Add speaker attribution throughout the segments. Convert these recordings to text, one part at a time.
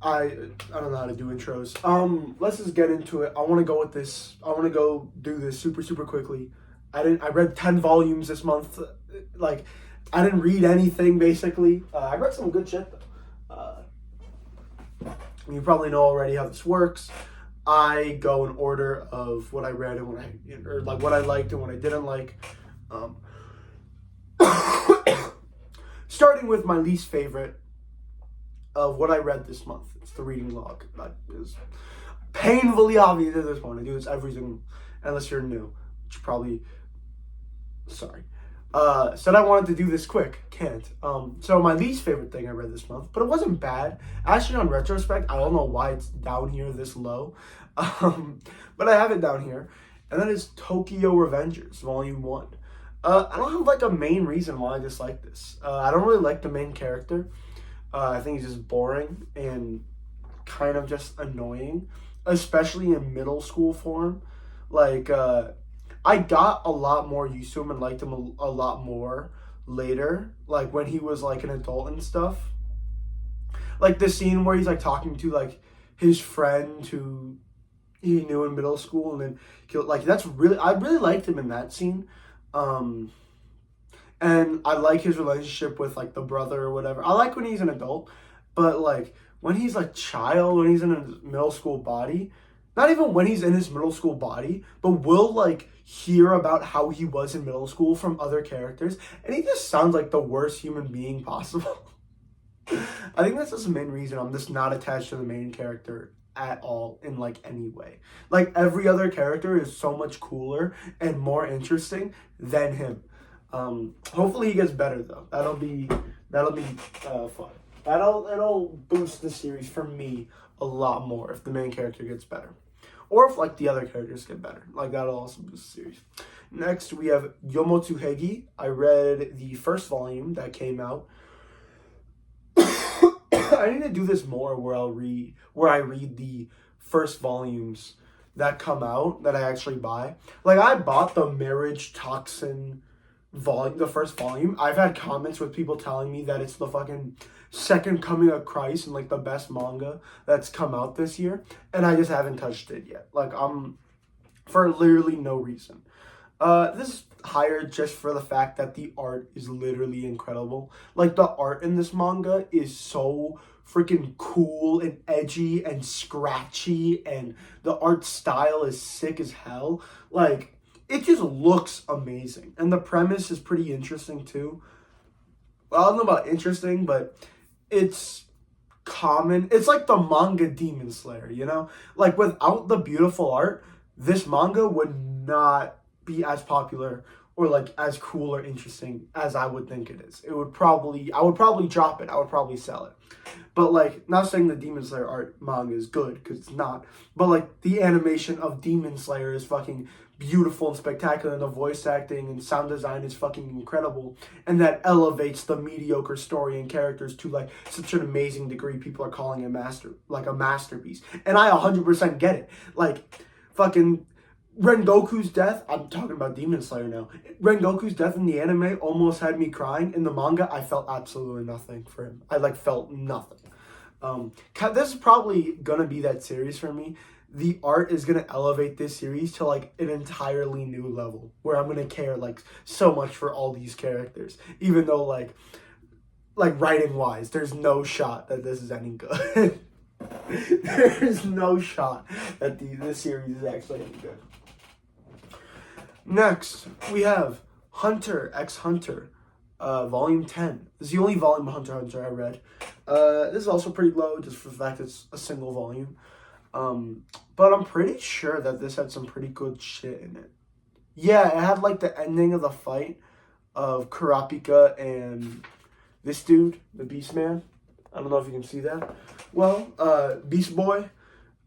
Speaker 1: I don't know how to do intros. Let's just get into it. I want to go with this. I want to go do this super quickly. I read 10 volumes this month. Like, I didn't read anything basically. I read some good shit though. You probably know already how this works. I go in order of what I read and what I liked and what I didn't like. Um, starting with my least favorite of what I read this month. It's the reading log. That is painfully obvious at this point. I do this every single, unless you're new, which you probably, sorry. Said I wanted to do this quick. Can't. So my least favorite thing I read this month, but it wasn't bad. Actually, on retrospect, I don't know why it's down here this low. But I have it down here. And that is Tokyo Revengers, Volume 1. I don't have like a main reason why I dislike this. I don't really like the main character. I think he's just boring and kind of just annoying, especially in middle school form. Like, I got a lot more used to him and liked him a lot more later, like when he was like an adult and stuff. Like the scene where he's like talking to like his friend who he knew in middle school and then killed. Like I really liked him in that scene. And I like his relationship with like the brother or whatever. I like when he's an adult, but like when he's like child, when he's in a middle school body, not even when he's in his middle school body, but we'll like hear about how he was in middle school from other characters, and he just sounds like the worst human being possible. I think that's just the main reason I'm just not attached to the main character at all in like any way. Like every other character is so much cooler and more interesting than him. Hopefully he gets better though. That'll be fun. That'll boost the series for me a lot more if the main character gets better. Or if like the other characters get better. Like that'll also boost the series. Next we have Yomo Tohei. I read the first volume that came out. I need to do this more where I read the first volumes that come out that I actually buy. Like I bought the Marriage Toxin volume, the first volume. I've had comments with people telling me that it's the fucking second coming of Christ and like the best manga that's come out this year, and I just haven't touched it yet. Like for literally no reason. This is higher just for the fact that the art is literally incredible. Like the art in this manga is so freaking cool and edgy and scratchy, and the art style is sick as hell. Like it just looks amazing, and the premise is pretty interesting too. Well, I don't know about interesting, but it's common. It's like the manga Demon Slayer, you know? Like without the beautiful art, this manga would not be as popular or like as cool or interesting as I would think it is. I would probably drop it. I would probably sell it. But like, not saying the Demon Slayer art manga is good, because it's not. But like the animation of Demon Slayer is fucking beautiful and spectacular, and the voice acting and sound design is fucking incredible, and that elevates the mediocre story and characters to like such an amazing degree. People are calling it a masterpiece, and I 100% get it. Like fucking Rengoku's death, I'm talking about Demon Slayer now. Rengoku's death in the anime almost had me crying. In the manga, I felt absolutely nothing for him. I like felt nothing. This is probably gonna be that series for me. The art is gonna elevate this series to like an entirely new level where I'm gonna care like so much for all these characters, even though like writing wise, there's no shot that this is any good. There's no shot that this series is actually any good. Next, we have Hunter x Hunter, Volume 10. This is the only volume of Hunter x Hunter I read. This is also pretty low, just for the fact it's a single volume. But I'm pretty sure that this had some pretty good shit in it. Yeah, it had like the ending of the fight of Kurapika and this dude, the Beast Man. I don't know if you can see that. Well, Beast Boy.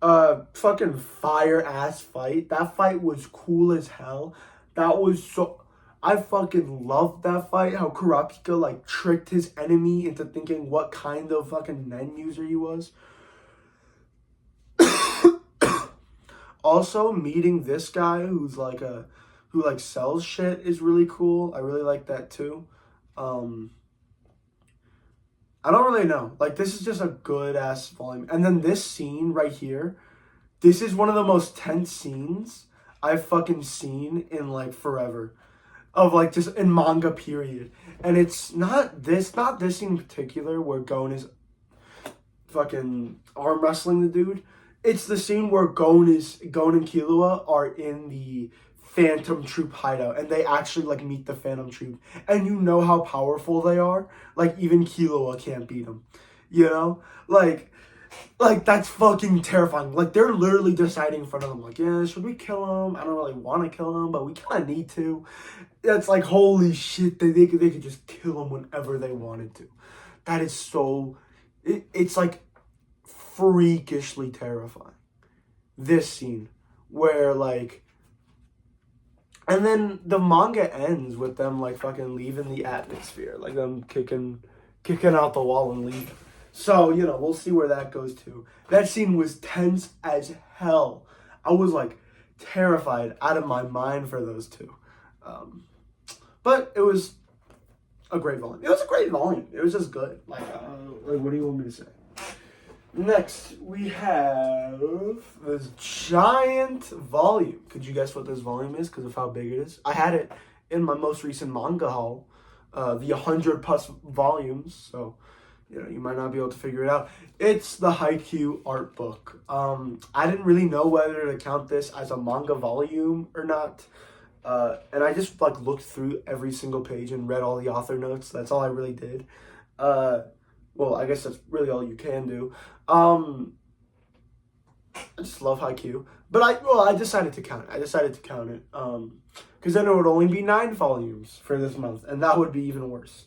Speaker 1: Fucking fire ass fight. That fight was cool as hell. That was so. I fucking loved that fight. How Kurapika like tricked his enemy into thinking what kind of fucking Nen user he was. Also, meeting this guy who sells shit is really cool. I really like that too. I don't really know. Like, this is just a good ass volume. And then this scene right here, this is one of the most tense scenes I've fucking seen in like forever. Of like just in manga period. And it's not this scene in particular where Gon is fucking arm wrestling the dude. It's the scene where Gon and Killua are in the Phantom Troop hideout and they actually like meet the Phantom Troop. And you know how powerful they are. Like even Killua can't beat them. You know? Like that's fucking terrifying. Like they're literally deciding in front of them, like, yeah, should we kill him? I don't really want to kill him, but we kind of need to. It's like, holy shit, they could just kill him whenever they wanted to. That is so. It's like freakishly terrifying. This scene where like, and then the manga ends with them like fucking leaving the atmosphere, like them kicking out the wall and leaving. So, you know, we'll see where that goes to. That scene was tense as hell. I was, like, terrified out of my mind for those two. But it was a great volume. It was a great volume. It was just good. Like what do you want me to say? Next, we have this giant volume. Could you guess what this volume is because of how big it is? I had it in my most recent manga haul, the 100 plus volumes, so... You know, you might not be able to figure it out. It's the Highq Art book. I didn't really know whether to count this as a manga volume or not. And I just like looked through every single page and read all the author notes. That's all I really did. Well, I guess that's really all you can do. I just love Highq. But I decided to count it. Because then it would only be 9 volumes for this month. And that would be even worse.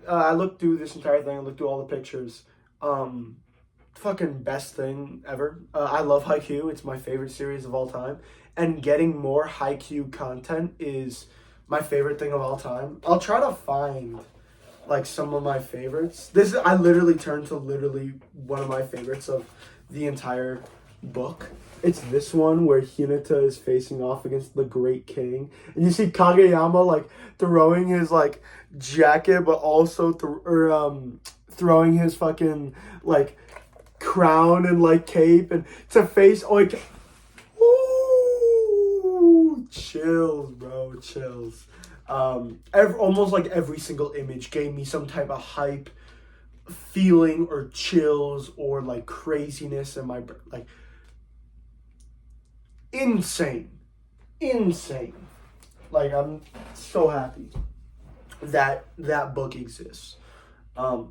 Speaker 1: I looked through this entire thing. I looked through all the pictures. Fucking best thing ever. I love Highq. It's my favorite series of all time. And getting more Highq content is my favorite thing of all time. I'll try to find like some of my favorites. I literally turned to one of my favorites of the entire book. It's this one where Hinata is facing off against the Great King. And you see Kageyama like throwing his like jacket, but also throwing his fucking like crown and like cape and to face like ooh, chills, bro, chills. Almost like every single image gave me some type of hype feeling or chills or like craziness in my like insane. Like I'm so happy that book exists. I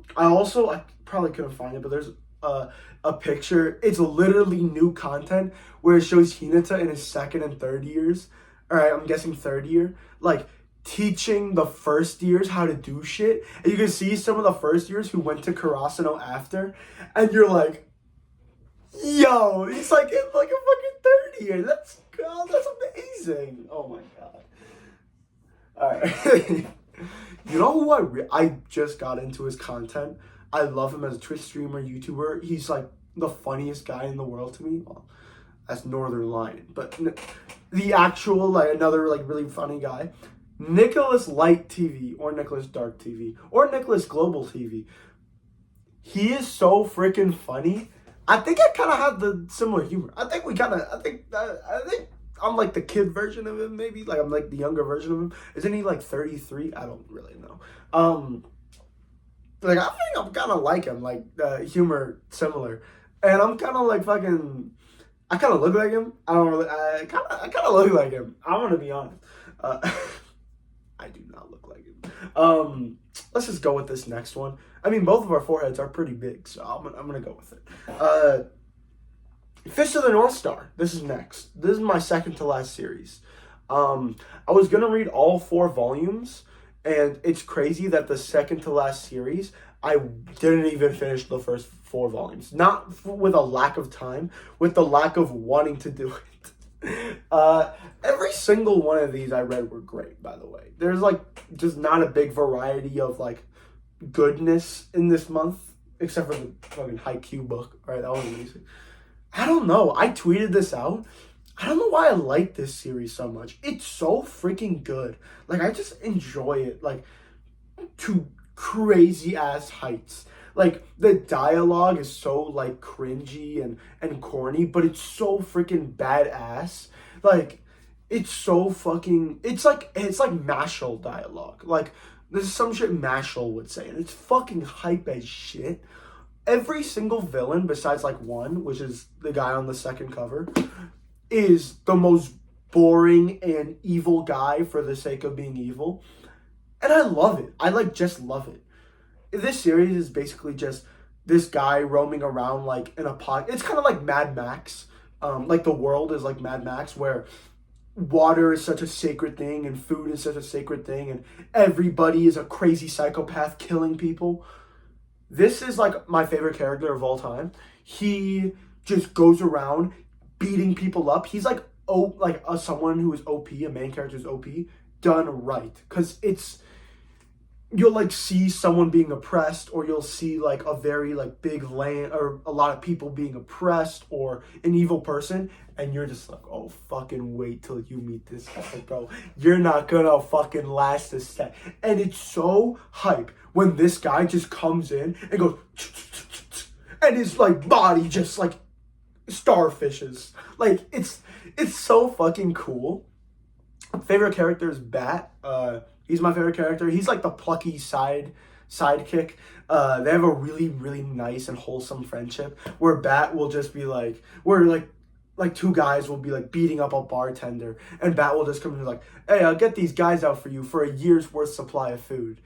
Speaker 1: probably couldn't find it, but there's a picture. It's literally new content where it shows Hinata in his 2nd and 3rd years. All right, I'm guessing 3rd year, like teaching the 1st years how to do shit. And you can see some of the 1st years who went to Karasuno after, and you're like, yo, he's like in like a fucking 3rd year. That's amazing. Oh my god. All right. You know who I just got into his content? I love him as a Twitch streamer, YouTuber. He's like the funniest guy in the world to me. Well, that's Northern Lion, but the actual like another like really funny guy, Nicholas Light TV or Nicholas Dark TV or Nicholas Global TV. He is so freaking funny. I think I kind of have the similar humor. I think I'm like the kid version of him, maybe. Like I'm like the younger version of him. Isn't he like 33? I don't really know. Like I think I'm kind of like him, like humor similar, and I'm kind of like fucking. I kind of look like him. I kind of look like him. I want to be honest. I do not look like him. Let's just go with this next one. I mean, both of our foreheads are pretty big, so I'm gonna go with it. Fist of the North Star. This is next. This is my second to last series. I was gonna read all 4 volumes, and it's crazy that the second to last series, I didn't even finish the first 4 volumes. Not with a lack of time, with the lack of wanting to do it. Every single one of these I read were great, by the way. There's like just not a big variety of like goodness in this month, except for the fucking Highq book. All right, that was amazing. I don't know. I tweeted this out. I don't know why I like this series so much. It's so freaking good. Like I just enjoy it. Like to crazy ass heights. Like the dialogue is so like cringy and corny, but it's so freaking badass. Like it's so fucking it's like Mashal dialogue. Like this is some shit Mashal would say, and it's fucking hype as shit. Every single villain besides like one, which is the guy on the second cover, is the most boring and evil guy for the sake of being evil. And I love it. I like just love it. This series is basically just this guy roaming around like in a pot. It's kind of like Mad Max. Like the world is like Mad Max, where water is such a sacred thing and food is such a sacred thing and everybody is a crazy psychopath killing people. This is like my favorite character of all time. He just goes around beating people up. He's like someone who is OP, a main character is OP, done right. Cause you'll like see someone being oppressed, or you'll see like a very like big land or a lot of people being oppressed or an evil person, and you're just like, oh fucking wait till you meet this guy, bro. You're not gonna fucking last a sec. And it's so hype when this guy just comes in and goes and his like body just like starfishes. Like it's so fucking cool. Favorite character is Bat. He's my favorite character. He's like the plucky sidekick. They have a really, really nice and wholesome friendship where Bat will just be like, where like two guys will be like beating up a bartender, and Bat will just come and be like, hey, I'll get these guys out for you for a year's worth supply of food.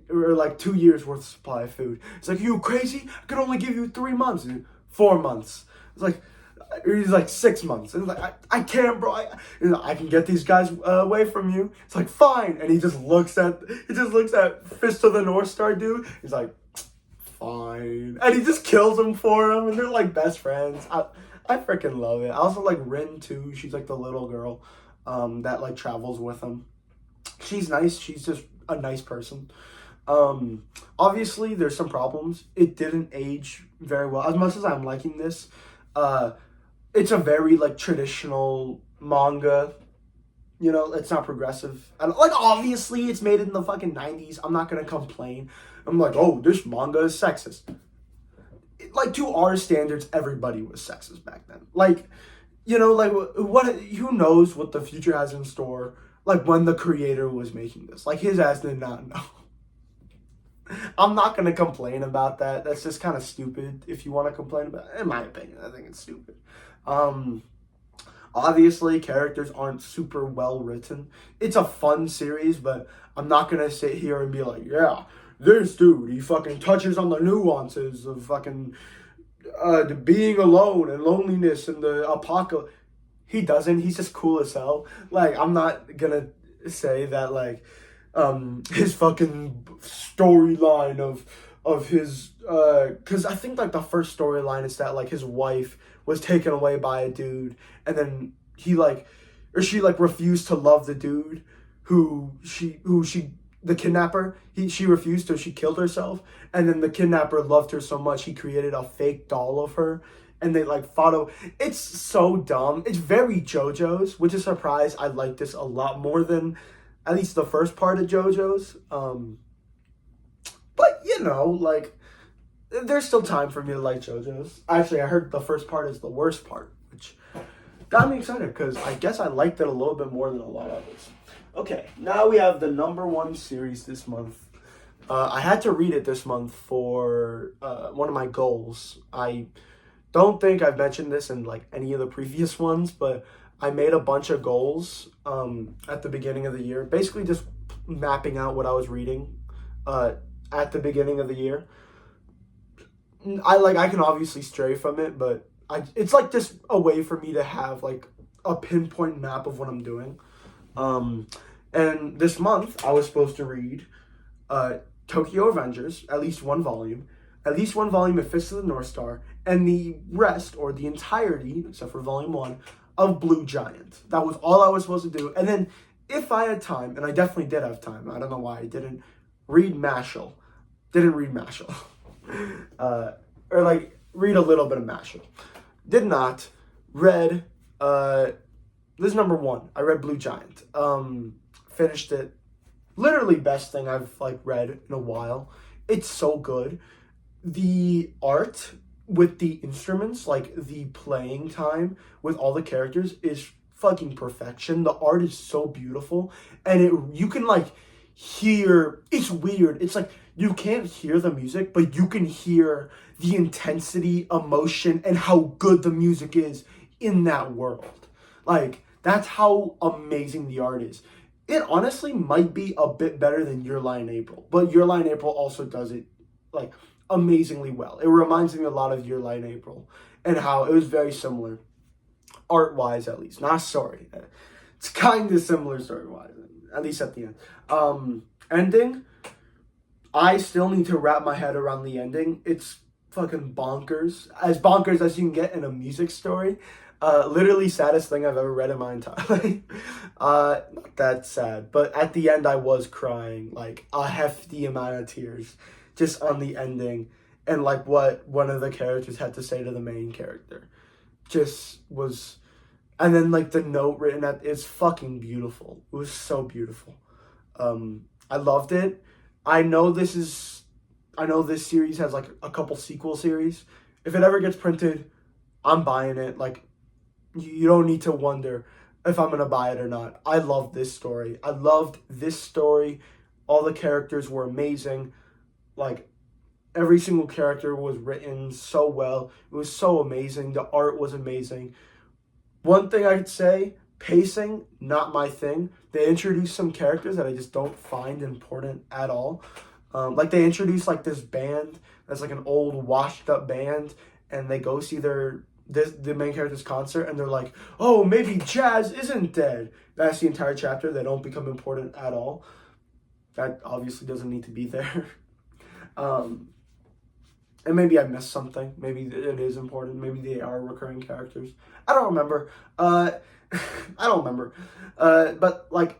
Speaker 1: Or like 2 years worth of supply of food. It's like, you crazy? I could only give you 3 months. 4 months. It's like, he's like 6 months, and like I can't, bro. I can get these guys away from you. It's like fine, and he just looks at Fist of the North Star dude. He's like, fine, and he just kills him for him, and they're like best friends. I freaking love it. I also like Rin too. She's like the little girl that like travels with him. She's nice. She's just a nice person. Obviously, there's some problems. It didn't age very well. As much as I'm liking this, it's a very like traditional manga. You know, it's not progressive. And like obviously it's made in the fucking 90s. I'm not gonna complain. I'm like, oh, this manga is sexist. Like to our standards, everybody was sexist back then. Like, you know, like what who knows what the future has in store, like when the creator was making this. Like his ass did not know. I'm not gonna complain about that. That's just kind of stupid. If you want to complain about it, in my opinion, I think it's stupid. Obviously, characters aren't super well written. It's a fun series, but I'm not gonna sit here and be like, yeah, this dude, he fucking touches on the nuances of fucking the being alone and loneliness and the apocalypse. He doesn't. He's just cool as hell. Like, I'm not gonna say that like his fucking storyline of his because I think like the first storyline is that like his wife was taken away by a dude, and then she refused to love the dude who she the kidnapper. She refused to, she killed herself, and then the kidnapper loved her so much he created a fake doll of her, and they like follow. It's so dumb. It's very JoJo's, which is a surprise. I like this a lot more than at least the first part of JoJo's. But you know, like, there's still time for me to like JoJo's. Actually, I heard the first part is the worst part, which got me excited because I guess I liked it a little bit more than a lot of others. Okay, now we have the #1 series this month. I had to read it this month for one of my goals. I don't think I've mentioned this in like any of the previous ones, but I made a bunch of goals at the beginning of the year, basically just mapping out what I was reading at the beginning of the year. I can obviously stray from it, but it's like just a way for me to have like a pinpoint map of what I'm doing. And this month I was supposed to read Tokyo Avengers, at least one volume of Fist of the North Star, and the rest, or the entirety, except for volume 1, of Blue Giant. That was all I was supposed to do. And then if I had time, and I definitely did have time, I don't know why I didn't read Mashal. Or like read a little bit of Mashal. Did not. Read, this is #1. I read Blue Giant. Finished it literally best thing I've like read in a while. It's so good. The art with the instruments, like the playing time with all the characters is fucking perfection. The art is so beautiful, and you can like hear, it's weird. It's like you can't hear the music, but you can hear the intensity, emotion, and how good the music is in that world. Like that's how amazing the art is. It honestly might be a bit better than Your Lie in April, but Your Lie in April also does it like amazingly well. It reminds me a lot of Your Lie in April and how it was very similar, art-wise at least. Not Sory. It's kind of similar story-wise, at least at the end. Ending, I still need to wrap my head around the ending. It's fucking bonkers. As bonkers as you can get in a music story. Literally saddest thing I've ever read in my entire life. Not that sad, but at the end I was crying like a hefty amount of tears just on the ending, and like what one of the characters had to say to the main character just was, and then like the note written at, it's fucking beautiful. It was so beautiful. I loved it. I know this series has like a couple sequel series. If it ever gets printed, I'm buying it. Like, you don't need to wonder if I'm gonna buy it or not. I love this story. I loved this story. All the characters were amazing. Like, every single character was written so well. It was so amazing. The art was amazing. One thing I'd say, pacing, not my thing. They introduced some characters that I just don't find important at all. Like, they introduced like this band that's like an old washed up band, and they go see the main character's concert, and they're like, oh, maybe Jazz isn't dead. That's the entire chapter. They don't become important at all. That obviously doesn't need to be there. And maybe I missed something. Maybe it is important. Maybe they are recurring characters. I don't remember. I don't remember. But like,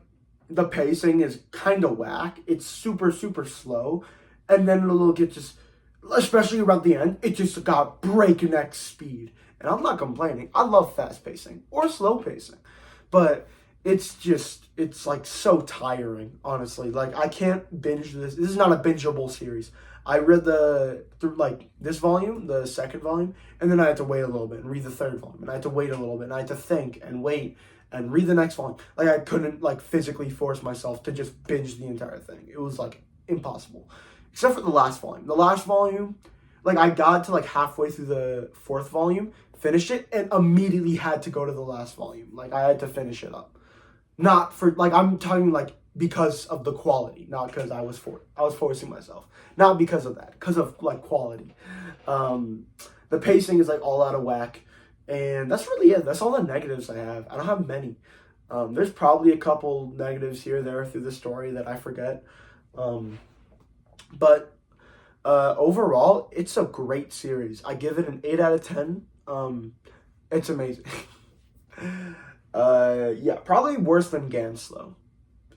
Speaker 1: the pacing is kind of whack. It's super, super slow. And then it'll get just, especially around the end, it just got breakneck speed. And I'm not complaining. I love fast pacing or slow pacing. But it's like so tiring, honestly. Like, I can't binge this. This is not a bingeable series. I read this volume, the second volume, and then I had to wait a little bit and read the third volume. And I had to wait a little bit, and I had to think and wait and read the next volume. Like, I couldn't like physically force myself to just binge the entire thing. It was like impossible. Except for the last volume. The last volume, like, I got to like halfway through the fourth volume, finished it, and immediately had to go to the last volume. Like, I had to finish it up. Not for, like, I'm talking like because of the quality, not because I was forcing myself. Not because of that, because of like quality. The pacing is like all out of whack, and that's really it. That's all the negatives I have. I don't have many. There's probably a couple negatives here or there through the story that I forget. But overall, it's a great series. I give it an 8 out of 10. It's amazing. Yeah, probably worse than Gantz though.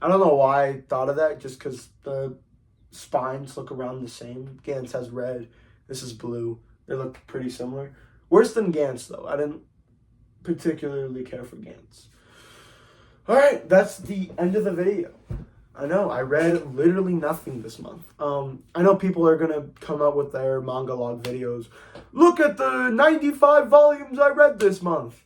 Speaker 1: I don't know why I thought of that, just because the spines look around the same. Gantz has red, this is blue. They look pretty similar. Worse than Gantz though. I didn't particularly care for Gantz. Alright, that's the end of the video. I know, I read literally nothing this month. I know people are going to come up with their manga log videos. Look at the 95 volumes I read this month.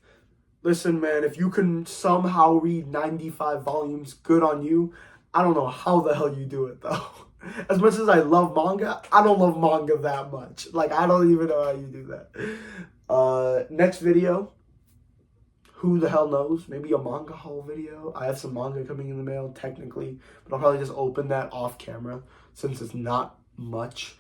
Speaker 1: Listen, man, if you can somehow read 95 volumes, good on you. I don't know how the hell you do it, though. As much as I love manga, I don't love manga that much. Like, I don't even know how you do that. Next video, who the hell knows? Maybe a manga haul video. I have some manga coming in the mail, technically. But I'll probably just open that off camera, since it's not much.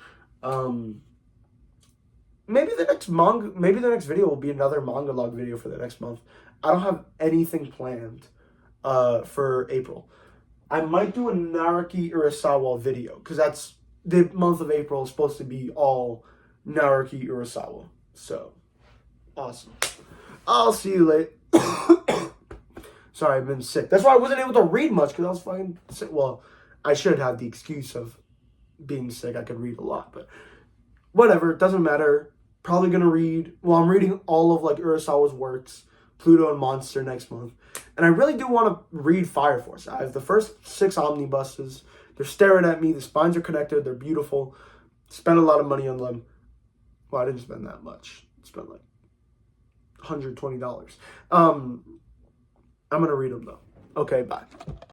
Speaker 1: Maybe the next video will be another manga log video for the next month. I don't have anything planned for April. I might do a Naruki Urasawa video, because that's the month of April is supposed to be all Naruki Urasawa. So, awesome. I'll see you later. Sorry, I've been sick. That's why I wasn't able to read much, because I was fucking sick. Well, I should have the excuse of being sick. I could read a lot, but whatever. It doesn't matter. Probably gonna read. Well, I'm reading all of like Urasawa's works. Pluto and Monster next month. And I really do want to read Fire Force. I have the first 6 omnibuses. They're staring at me. The spines are connected. They're beautiful. Spent a lot of money on them. Well, I didn't spend that much. I spent like $120. I'm going to read them though. Okay, bye.